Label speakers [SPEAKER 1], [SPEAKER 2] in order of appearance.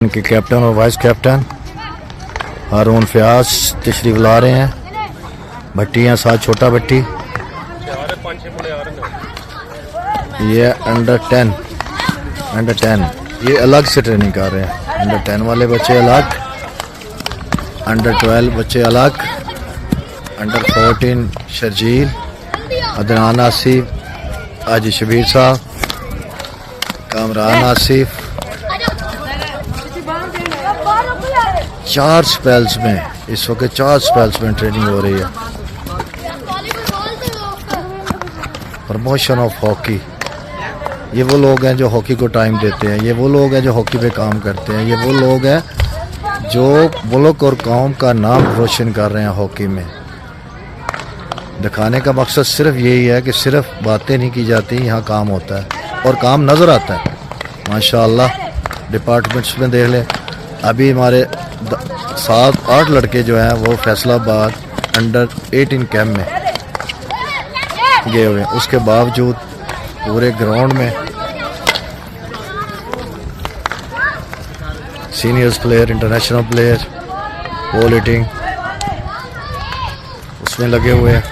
[SPEAKER 1] उनके कैप्टन और vice captain हारून फयाज तशरीफ ला रहे हैं। भट्टी हैं साथ, छोटा भट्टी। ये अंडर 10 ये अलग से ट्रेनिंग कर रहे हैं। अंडर 10 वाले बच्चे अलग, अंडर 12 बच्चे अलग, अंडर 14 शर्जील, अदनान आसिफ, हाजी शबीर साहब, कामरान आसिफ। 4 स्पेल्स में इस वक्त 4 स्पेल्स में ट्रेनिंग हो रही है। प्रमोशन ऑफ हॉकी, ये वो लोग हैं जो हॉकी को टाइम देते हैं, ये वो लोग हैं जो हॉकी पे काम करते हैं, ये वो लोग हैं जो मुल्क और कौम का नाम रोशन कर रहे हैं हॉकी में। दिखाने का मकसद सिर्फ यही है कि सिर्फ बातें नहीं की जाती, यहाँ काम होता है और काम नज़र आता है। माशाअल्लाह डिपार्टमेंट्स में देख ले, अभी हमारे 7-8 लड़के जो हैं वो फैसलाबाद अंडर 18 कैंप में गए हुए हैं। उसके बावजूद पूरे ग्राउंड में सीनियर्स प्लेयर, इंटरनेशनल प्लेयर, पोल हिटिंग उसमें लगे हुए हैं।